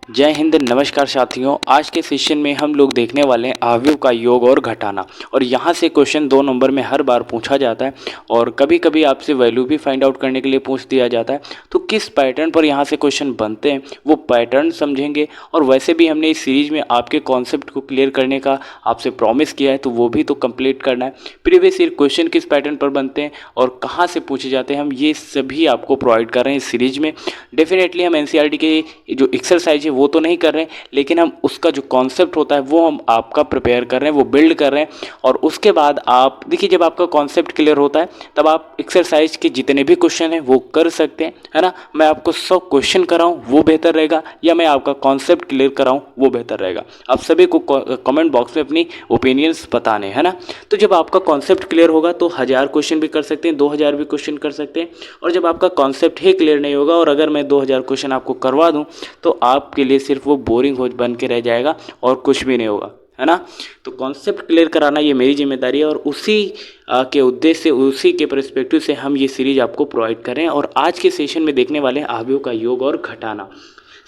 जय हिंद, नमस्कार साथियों। आज के सेशन में हम लोग देखने वाले हैं अवयव का योग और घटाना। और यहाँ से क्वेश्चन 2 नंबर में हर बार पूछा जाता है और कभी कभी आपसे वैल्यू भी फाइंड आउट करने के लिए पूछ दिया जाता है। तो किस पैटर्न पर यहाँ से क्वेश्चन बनते हैं वो पैटर्न समझेंगे। और वैसे भी हमने इस सीरीज में आपके कॉन्सेप्ट को क्लियर करने का आपसे प्रॉमिस किया है, तो वो भी तो कंप्लीट करना है। प्रीवियस ईयर क्वेश्चन किस पैटर्न पर बनते हैं और कहाँ से पूछे जाते हैं, हम ये सभी आपको प्रोवाइड कर रहे हैं इस सीरीज में। डेफिनेटली हम एनसीईआरटी के जो एक्सरसाइज है वो तो नहीं कर रहे हैं, लेकिन हम उसका जो कॉन्सेप्ट होता है वो हम आपका प्रिपेयर कर रहे हैं, वो बिल्ड कर रहे हैं। और उसके बाद आप देखिए, जब आपका कॉन्सेप्ट क्लियर होता है तब आप एक्सरसाइज के जितने भी क्वेश्चन हैं वो कर सकते हैं, है ना। मैं आपको 100 क्वेश्चन कराऊं वो बेहतर रहेगा, या मैं आपका कॉन्सेप्ट क्लियर कराऊं वो बेहतर रहेगा। आप सभी को कमेंट बॉक्स में अपनी ओपिनियंस बताने, है ना। तो जब आपका कॉन्सेप्ट क्लियर होगा तो 1000 क्वेश्चन भी कर सकते हैं, 2000 भी क्वेश्चन कर सकते हैं। और जब आपका कॉन्सेप्ट ही क्लियर नहीं होगा और अगर मैं 2000 क्वेश्चन आपको करवा दूं तो आपके लिए सिर्फ वो बोरिंग हो बन के रह जाएगा और कुछ भी नहीं होगा, है ना। तो कॉन्सेप्ट क्लियर कराना ये मेरी जिम्मेदारी है और उसी के उद्देश्य से, उसी के पर्सपेक्टिव से हम ये सीरीज आपको प्रोवाइड कर रहे हैं। और आज के सेशन में देखने वाले हैं अवयव का योग और घटाना।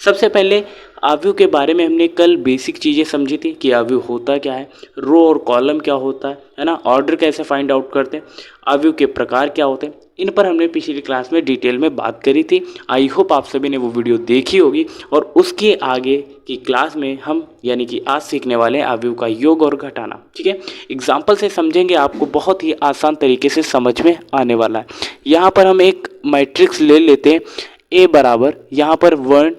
सबसे पहले अवयव के बारे में हमने कल बेसिक चीज़ें समझी थी कि अवयव होता क्या है, रो और कॉलम क्या होता है ना, ऑर्डर कैसे फाइंड आउट करते हैं, अवयव के प्रकार क्या होते हैं। इन पर हमने पिछली क्लास में डिटेल में बात करी थी। आई होप आप सभी ने वो वीडियो देखी होगी। और उसके आगे की क्लास में हम यानी कि आज सीखने वाले हैं अवयव का योग और घटाना। ठीक है, एग्जाम्पल से समझेंगे, आपको बहुत ही आसान तरीके से समझ में आने वाला है। यहाँ पर हम एक मैट्रिक्स ले लेते हैं, ए बराबर यहाँ पर 1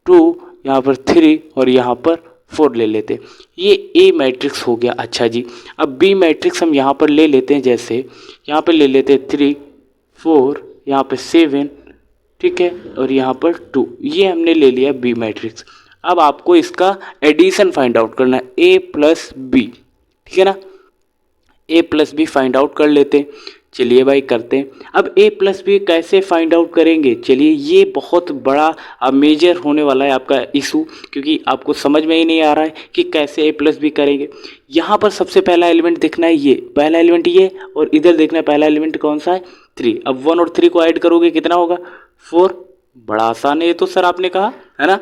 2, यहाँ पर 3 और यहाँ पर 4 ले लेते हैं। ये ए मैट्रिक्स हो गया। अच्छा जी, अब बी मैट्रिक्स हम यहाँ पर ले लेते हैं, जैसे यहाँ पर ले लेते हैं 3 4, यहाँ पे 7, ठीक है, और यहाँ पर 2। ये हमने ले लिया बी मैट्रिक्स। अब आपको इसका एडिशन फाइंड आउट करना है, ए प्लस बी, ठीक है ना। ए प्लस बी फाइंड आउट कर लेते हैं। चलिए भाई करते हैं। अब ए प्लस बी कैसे फाइंड आउट करेंगे, चलिए ये बहुत बड़ा मेजर होने वाला है आपका इशू, क्योंकि आपको समझ में ही नहीं आ रहा है कि कैसे ए प्लस बी करेंगे। यहाँ पर सबसे पहला एलिमेंट देखना है, ये पहला एलिमेंट ये, और इधर देखना है पहला एलिमेंट कौन सा है, 3। अब 1 और 3 को ऐड करोगे कितना होगा, 4। बड़ा आसान है ये तो सर, आपने कहा, है ना।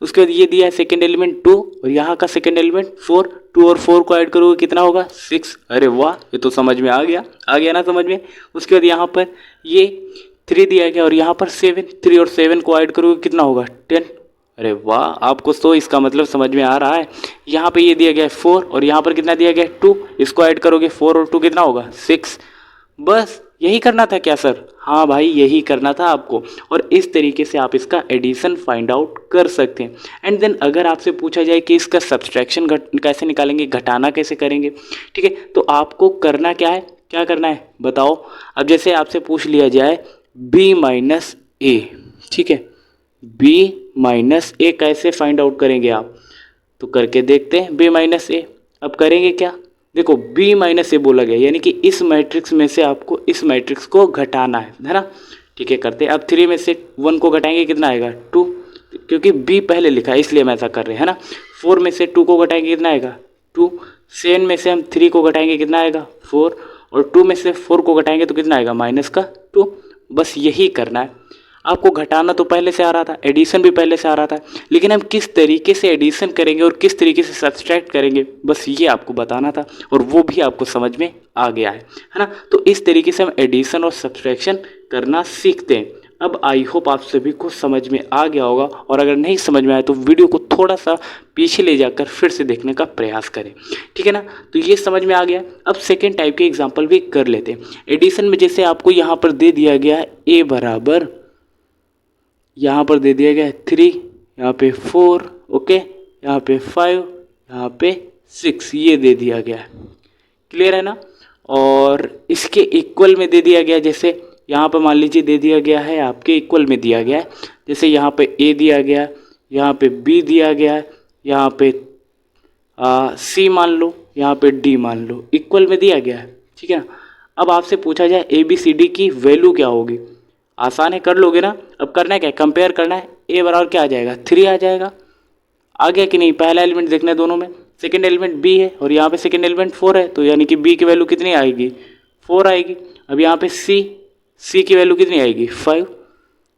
उसके बाद ये दिया है सेकेंड एलिमेंट 2 और यहाँ का सेकेंड एलिमेंट 4। 2 और 4 को ऐड करोगे कितना होगा, 6। अरे वाह, ये तो समझ में आ गया ना समझ में। उसके बाद यहाँ पर ये 3 दिया गया और यहाँ पर 7। 3 और 7 को ऐड करोगे कितना होगा, 10। अरे वाह, आपको तो इसका मतलब समझ में आ रहा है। यहाँ पे ये दिया गया है 4 और यहाँ पर कितना दिया गया है 2। इसको ऐड करोगे 4 और 2 कितना होगा, 6। बस यही करना था क्या सर, हाँ भाई यही करना था आपको। और इस तरीके से आप इसका एडिशन फाइंड आउट कर सकते हैं। एंड देन अगर आपसे पूछा जाए कि इसका सब्सट्रैक्शन कैसे निकालेंगे, घटाना कैसे करेंगे, ठीक है, तो आपको करना क्या है, क्या करना है बताओ। अब जैसे आपसे पूछ लिया जाए b माइनस ए, ठीक है, b माइनस ए कैसे फाइंड आउट करेंगे आप, तो करके देखते हैं b माइनस ए। अब करेंगे क्या, देखो b माइनस ए बोला गया, यानी कि इस मैट्रिक्स में से आपको इस मैट्रिक्स को घटाना है ना। ठीक है, करते हैं। अब 3 में से 1 को घटाएंगे कितना आएगा, 2, क्योंकि b पहले लिखा है इसलिए हम ऐसा कर रहे हैं, है ना। 4 में से 2 को घटाएंगे कितना आएगा, 2। 7 में से हम 3 को घटाएंगे कितना आएगा, 4। और 2 में से 4 को घटाएंगे तो कितना आएगा, माइनस का 2। बस यही करना है आपको। घटाना तो पहले से आ रहा था, एडिशन भी पहले से आ रहा था, लेकिन हम किस तरीके से एडिशन करेंगे और किस तरीके से सब्सट्रैक्ट करेंगे, बस ये आपको बताना था। और वो भी आपको समझ में आ गया है ना। तो इस तरीके से हम एडिशन और सब्सट्रैक्शन करना सीखते हैं। अब आई होप आप सभी को समझ में आ गया होगा, और अगर नहीं समझ में आया तो वीडियो को थोड़ा सा पीछे ले जाकर फिर से देखने का प्रयास करें, ठीक है ना। तो ये समझ में आ गया। अब सेकेंड टाइप के एग्जाम्पल भी कर लेते हैं। एडिशन में जैसे आपको यहाँ पर दे दिया गया है ए बराबर, यहाँ पर दे दिया गया है 3, यहाँ पे 4, ओके, यहाँ पे 5, यहाँ पे 6, ये दे दिया गया है। क्लियर है ना। और इसके इक्वल में दे दिया गया, जैसे यहाँ पर मान लीजिए दे दिया गया है, आपके इक्वल में दिया गया है, जैसे यहाँ पे ए दिया गया, यहाँ पे बी दिया गया है, यहाँ पे सी मान लो, यहाँ पे डी मान लो, इक्वल में दिया गया है, ठीक है ना। अब आपसे पूछा जाए ए बी सी डी की वैल्यू क्या होगी, आसान है, कर लोगे ना। अब करना है क्या, कंपेयर करना है। ए बराबर क्या आ जाएगा, 3 आ जाएगा। आ गया कि नहीं, पहला एलिमेंट देखना है दोनों में, सेकंड एलिमेंट बी है और यहाँ पे सेकंड एलिमेंट 4 है, तो यानी कि बी की वैल्यू कितनी आएगी, 4 आएगी। अब यहाँ पे सी की वैल्यू कितनी आएगी, 5।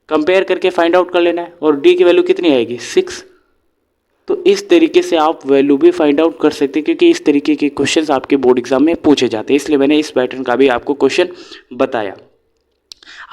कंपेयर करके फाइंड आउट कर लेना है। और डी की वैल्यू कितनी आएगी, 6। तो इस तरीके से आप वैल्यू भी फाइंड आउट कर सकते हैं, क्योंकि इस तरीके के क्वेश्चंस आपके बोर्ड एग्जाम में पूछे जाते हैं, इसलिए मैंने इस पैटर्न का भी आपको क्वेश्चन बताया।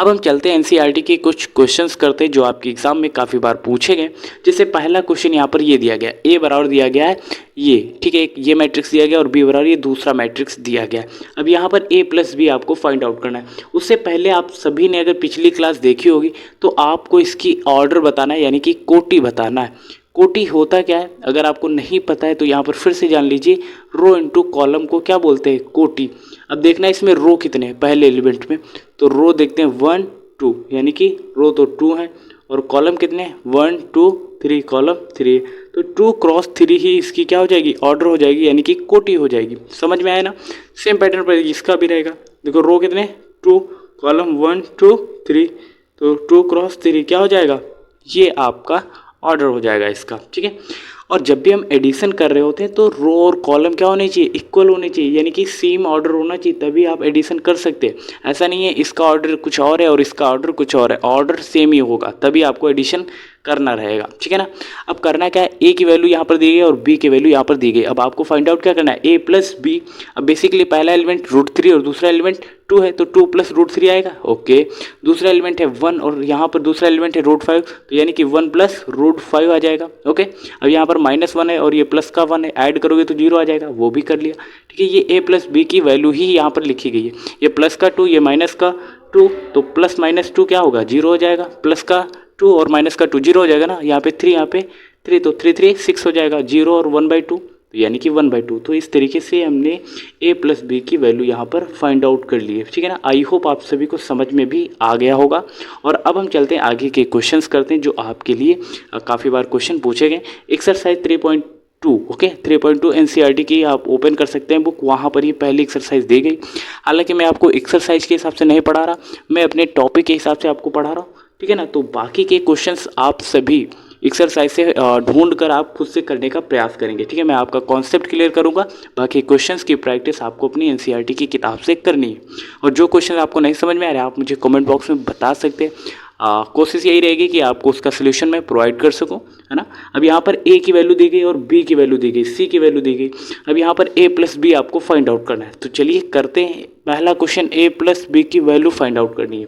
अब हम चलते हैं एनसीईआरटी के कुछ क्वेश्चंस करते हैं जो आपके एग्जाम में काफ़ी बार पूछे गए। जैसे पहला क्वेश्चन यहाँ पर ये दिया गया, ए बराबर दिया गया है ये, ठीक है, एक ये मैट्रिक्स दिया गया और बी बराबर ये दूसरा मैट्रिक्स दिया गया है। अब यहाँ पर ए प्लस बी आपको फाइंड आउट करना है। उससे पहले आप सभी ने अगर पिछली क्लास देखी होगी तो आपको इसकी ऑर्डर बताना है, यानी कि कोटि बताना है। कोटि होता क्या है, अगर आपको नहीं पता है तो यहाँ पर फिर से जान लीजिए, रो इनटू कॉलम को क्या बोलते हैं, कोटि। अब देखना है इसमें रो कितने हैं पहले एलिमेंट में, तो रो देखते हैं 1 2, यानी कि रो तो 2 है और कॉलम कितने हैं 1 2 3, कॉलम 3 है, तो 2 क्रॉस 3 ही इसकी क्या हो जाएगी, ऑर्डर हो जाएगी, यानी कि कोटि हो जाएगी। समझ में आया ना। सेम पैटर्न पर इसका भी रहेगा। देखो रो कितने 2, कॉलम 1 2 3, तो 2 क्रॉस 3 क्या हो जाएगा, ये आपका ऑर्डर हो जाएगा इसका, ठीक है। और जब भी हम एडिशन कर रहे होते हैं तो रो और कॉलम क्या होने चाहिए, इक्वल होने चाहिए, यानी कि सेम ऑर्डर होना चाहिए, तभी आप एडिशन कर सकते हैं। ऐसा नहीं है इसका ऑर्डर कुछ और है और इसका ऑर्डर कुछ और है, ऑर्डर सेम ही होगा तभी आपको एडिशन करना रहेगा, ठीक है ना। अब करना क्या है, ए की वैल्यू यहाँ पर दी गई और बी की वैल्यू यहाँ पर दी गई। अब आपको फाइंड आउट क्या करना है, ए प्लस बी। अब बेसिकली पहला एलिमेंट √3 और दूसरा एलिमेंट 2 है, तो 2 + √3 आएगा, ओके। दूसरा एलिमेंट है 1 और यहाँ पर दूसरा एलिमेंट है √5, तो यानी कि 1 + √5 आ जाएगा, ओके। अब यहाँ पर -1 है और ये प्लस का 1 है, ऐड करोगे तो 0 आ जाएगा, वो भी कर लिया, ठीक है। ये ए प्लस बी की वैल्यू ही यहाँ पर लिखी गई है, ये प्लस का 2 ये माइनस का 2, तो प्लस माइनस 2 क्या होगा, 0 हो जाएगा, प्लस का 2 और माइनस का 2 0 हो जाएगा ना, यहाँ पे 3 यहाँ पे 3, तो 3 3 6 हो जाएगा, 0 और 1/2, तो यानी कि 1/2। तो इस तरीके से हमने a प्लस बी की वैल्यू यहाँ पर फाइंड आउट कर ली है, ठीक है ना। आई होप आप सभी को समझ में भी आ गया होगा। और अब हम चलते हैं आगे के क्वेश्चंस करते हैं जो आपके लिए काफ़ी बार क्वेश्चन पूछे गए। एक्सरसाइज 3.2, ओके, 3.2 एनसीईआरटी की आप ओपन कर सकते हैं बुक, वहाँ पर ये पहली एक्सरसाइज दी गई। हालांकि मैं आपको एक्सरसाइज के हिसाब से नहीं पढ़ा रहा, मैं अपने टॉपिक के हिसाब से आपको पढ़ा रहा हूँ, ठीक है ना। तो बाकी के क्वेश्चंस आप सभी एक्सरसाइज से ढूंढ कर आप खुद से करने का प्रयास करेंगे, ठीक है। मैं आपका कॉन्सेप्ट क्लियर करूंगा, बाकी क्वेश्चंस की प्रैक्टिस आपको अपनी एनसीईआरटी की किताब से करनी है। और जो क्वेश्चन आपको नहीं समझ में आ रहा है आप मुझे कमेंट बॉक्स में बता सकते हैं। कोशिश यही रहेगी कि आपको उसका सोल्यूशन मैं प्रोवाइड कर सकूं, है ना। अब यहाँ पर ए की वैल्यू दी गई और बी की वैल्यू दी गई, सी की वैल्यू दी गई। अब यहाँ पर ए प्लस बी आपको फाइंड आउट करना है, तो चलिए करते हैं। पहला क्वेश्चन, ए प्लस बी की वैल्यू फाइंड आउट करनी है,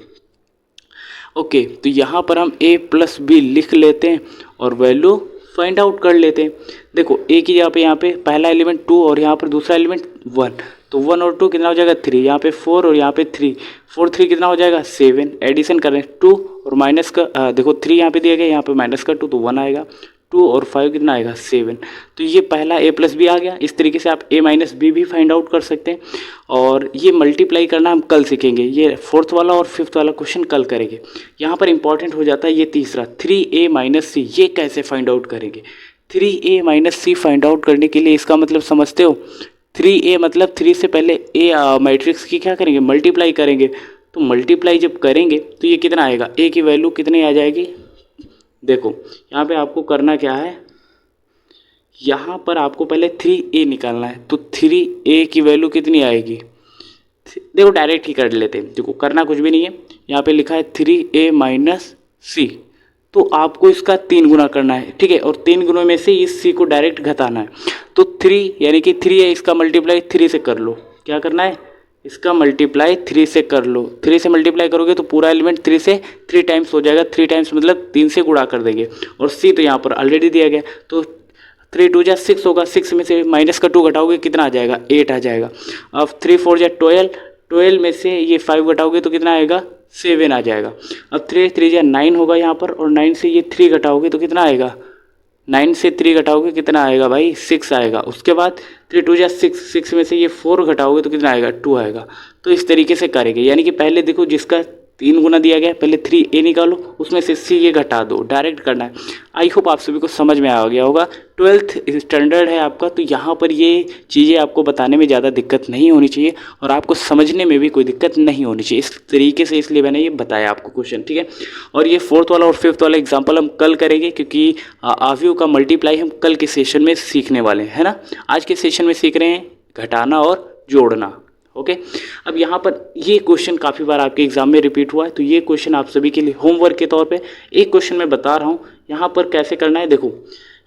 ओके। तो यहाँ पर हम a प्लस बी लिख लेते हैं और वैल्यू फाइंड आउट कर लेते हैं। देखो a की जगह पे यहाँ पे पहला एलिमेंट 2 और यहाँ पर दूसरा एलिमेंट 1, तो 1 और 2 कितना हो जाएगा 3, यहाँ पे 4 और यहाँ पे 3, 4 3 कितना हो जाएगा 7। एडिशन कर रहे हैं 2 और माइनस का देखो 3 यहाँ पे दिया गया, यहाँ पे माइनस का 2 तो 1 आएगा, 2 और 5 कितना आएगा 7। तो ये पहला a प्लस बी आ गया। इस तरीके से आप a माइनस बी भी फाइंड आउट कर सकते हैं। और ये मल्टीप्लाई करना हम कल सीखेंगे, ये 4th वाला और 5th वाला क्वेश्चन कल करेंगे। यहाँ पर इंपॉर्टेंट हो जाता है ये तीसरा 3a माइनस सी, ये कैसे फाइंड आउट करेंगे। 3a माइनस सी फाइंड आउट करने के लिए इसका मतलब समझते हो, 3a मतलब 3 से पहले a मैट्रिक्स की क्या करेंगे, मल्टीप्लाई करेंगे। तो मल्टीप्लाई जब करेंगे तो ये कितना आएगा, a की वैल्यू कितनी आ जाएगी। देखो यहाँ पे आपको करना क्या है, यहाँ पर आपको पहले 3a निकालना है, तो 3a की वैल्यू कितनी आएगी। देखो डायरेक्ट ही कर लेते हैं, देखो करना कुछ भी नहीं है। यहाँ पे लिखा है 3a माइनस सी, तो आपको इसका 3 गुना करना है, ठीक है। और 3 गुणों में से इस c को डायरेक्ट घटाना है, तो 3 यानी कि 3 है, इसका मल्टीप्लाई 3 से कर लो। क्या करना है, इसका मल्टीप्लाई 3 से कर लो। 3 से मल्टीप्लाई करोगे तो पूरा एलिमेंट 3 से 3 टाइम्स हो जाएगा, 3 टाइम्स मतलब 3 से गुणा कर देंगे। और सी तो यहाँ पर ऑलरेडी दिया गया, तो 3 2 जा 6 होगा, 6 में से माइनस का 2 घटाओगे कितना आ जाएगा 8 आ जाएगा। अब 3 4 जा 12, 12 में से ये 5 घटाओगे तो कितना आएगा 7 आ जाएगा। अब 3 3 जा 9 होगा यहाँ पर, और 9 से ये 3 घटाओगे तो कितना आएगा, 9 से 3 घटाओगे कितना आएगा भाई 6 आएगा। उसके बाद 3 2 जा 6, 6 में से ये 4 घटाओगे तो कितना आएगा 2 आएगा। तो इस तरीके से करेंगे, यानी कि पहले देखो जिसका 3 गुना दिया गया, पहले 3a निकालो, उसमें से c ये घटा दो, डायरेक्ट करना है। आई होप आप सभी को समझ में आ गया होगा। 12th स्टैंडर्ड है आपका, तो यहाँ पर ये चीज़ें आपको बताने में ज़्यादा दिक्कत नहीं होनी चाहिए और आपको समझने में भी कोई दिक्कत नहीं होनी चाहिए इस तरीके से, इसलिए मैंने ये बताया आपको क्वेश्चन, ठीक है। और ये 4th वाला और 5th वाला एग्जाम्पल हम कल करेंगे, क्योंकि आव्यूह का मल्टीप्लाई हम कल के सेशन में सीखने वाले हैं, है ना। आज के सेशन में सीख रहे हैं घटाना और जोड़ना, ओके। अब यहाँ पर ये क्वेश्चन काफ़ी बार आपके एग्जाम में रिपीट हुआ है, तो ये क्वेश्चन आप सभी के लिए होमवर्क के तौर पे एक क्वेश्चन मैं बता रहा हूँ। यहाँ पर कैसे करना है, देखो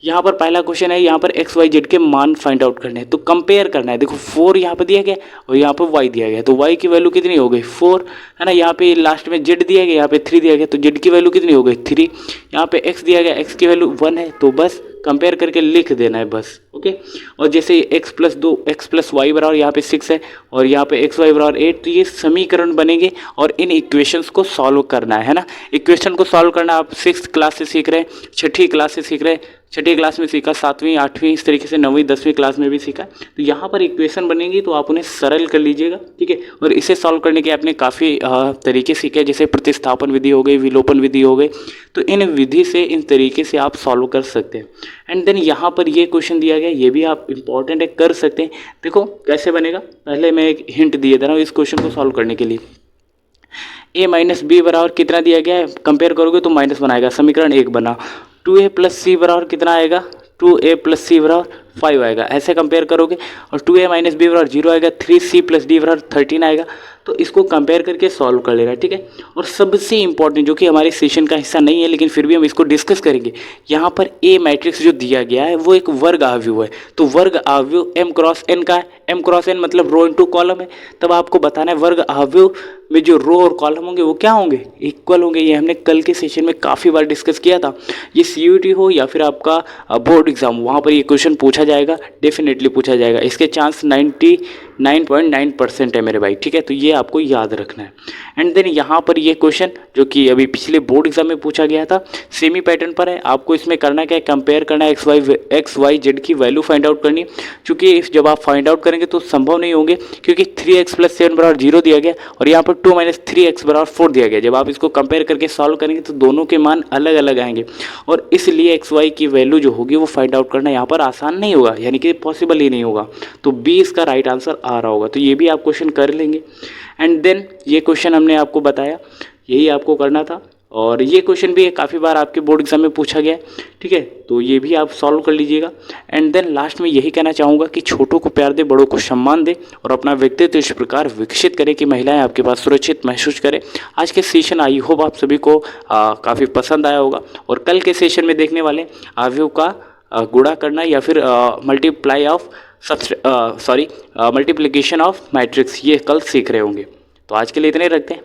यहाँ पर पहला क्वेश्चन है, यहाँ पर एक्स वाई जेड के मान फाइंड आउट करने हैं, तो कंपेयर करना है। देखो 4 यहाँ पर दिया गया और यहाँ पर वाई दिया गया, तो वाई की वैल्यू कितनी हो गई 4 है ना। यहाँ पे लास्ट में जेड दिया गया, यहाँ पे 3 दिया गया, तो जेड की वैल्यू कितनी हो गई 3। यहाँ पे एक्स दिया गया, एक्स की वैल्यू 1 है, तो बस कंपेयर करके लिख देना है बस। ओके, और जैसे X plus 2 X plus Y बराबर यहाँ पे 6 है और यहाँ पे एक्स वाई बराबर 8, तो ये समीकरण बनेंगे और इन इक्वेशंस को सॉल्व करना है ना। इक्वेशन को सॉल्व करना आप 6th क्लास से सीख रहे हैं, 6ठी क्लास से सीख रहे हैं, 6ठी क्लास में सीखा, 7वीं 8वीं इस तरीके से 9वीं 10वीं क्लास में भी सीखा। तो यहाँ पर इक्वेशन बनेंगी तो आप उन्हें सरल कर लीजिएगा, ठीक है। और इसे सॉल्व करने के आपने काफ़ी तरीके सीखे, जैसे प्रतिस्थापन विधि हो गई, विलोपन विधि हो गई, तो इन विधि से इन तरीके से आप सॉल्व कर सकते हैं। एंड देन यहाँ पर ये क्वेश्चन दिया गया, ये भी आप इंपॉर्टेंट है, कर सकते हैं। देखो कैसे बनेगा, पहले मैं एक हिंट दिए दे रहा हूँ इस क्वेश्चन को सॉल्व करने के लिए। a माइनस बी बराबर कितना दिया गया है, कंपेयर करोगे तो माइनस बनाएगा, समीकरण 1 बना। 2a प्लस सी बराबर कितना आएगा, 2a प्लस सी बराबर 5 आएगा, ऐसे कंपेयर करोगे। और 2a माइनस बी बराबर 0 आएगा, 3c प्लस डी बराबर 13 आएगा। तो इसको कंपेयर करके सॉल्व कर लेना, ठीक है। और सबसे इंपॉर्टेंट जो कि हमारे सेशन का हिस्सा नहीं है लेकिन फिर भी हम इसको डिस्कस करेंगे, यहाँ पर ए मैट्रिक्स जो दिया गया है वो एक वर्ग आव्यूह है। तो वर्ग आव्यूह m क्रॉस n का है, m क्रॉस n मतलब रो इंटू कॉलम है। तब आपको बताना है वर्ग आव्यूह में जो रो और कॉलम होंगे वो क्या होंगे, इक्वल होंगे। ये हमने कल के सेशन में काफ़ी बार डिस्कस किया था। ये CUT हो या फिर आपका बोर्ड एग्जाम, वहाँ पर ये क्वेश्चन पूछा जाएगा, डेफिनेटली पूछा जाएगा। इसके चांस 99.9% है मेरे भाई, ठीक है। तो ये आपको याद रखना है। एंड देन यहाँ पर ये क्वेश्चन जो कि अभी पिछले बोर्ड एग्जाम में पूछा गया था, सेमी पैटर्न पर है। आपको इसमें करना क्या है, कंपेयर करना है, एक्स वाई जेड की वैल्यू फाइंड आउट करनी है। चूँकि जब आप फाइंड आउट करेंगे तो संभव नहीं होंगे, क्योंकि 3x प्लस 7 बराबर 0 दिया गया और यहाँ पर 2 माइनस 3x बराबर 4 दिया गया। जब आप इसको कंपेयर करके सॉल्व करेंगे तो दोनों के मान अलग अलग आएंगे और इसलिए एक्स वाई की वैल्यू जो होगी वो फाइंड आउट करना यहाँ पर आसान नहीं होगा, यानी कि पॉसिबल ही नहीं होगा। तो बी इसका राइट आंसर आ रहा होगा। तो ये भी आप क्वेश्चन कर लेंगे। एंड देन ये क्वेश्चन हमने आपको बताया, यही आपको करना था। और ये क्वेश्चन भी काफ़ी बार आपके बोर्ड एग्जाम में पूछा गया है, ठीक है। तो ये भी आप सॉल्व कर लीजिएगा। एंड देन लास्ट में यही कहना चाहूँगा कि छोटों को प्यार दे, बड़ों को सम्मान दे और अपना व्यक्तित्व इस प्रकार विकसित करें कि महिलाएं आपके पास सुरक्षित महसूस करें। आज के सेशन आई होप आप सभी को काफ़ी पसंद आया होगा। और कल के सेशन में देखने वाले आव्यूह का गुणा करना या फिर multiply of multiplication of matrix, ये कल सीख रहे होंगे। तो आज के लिए इतने रखते हैं।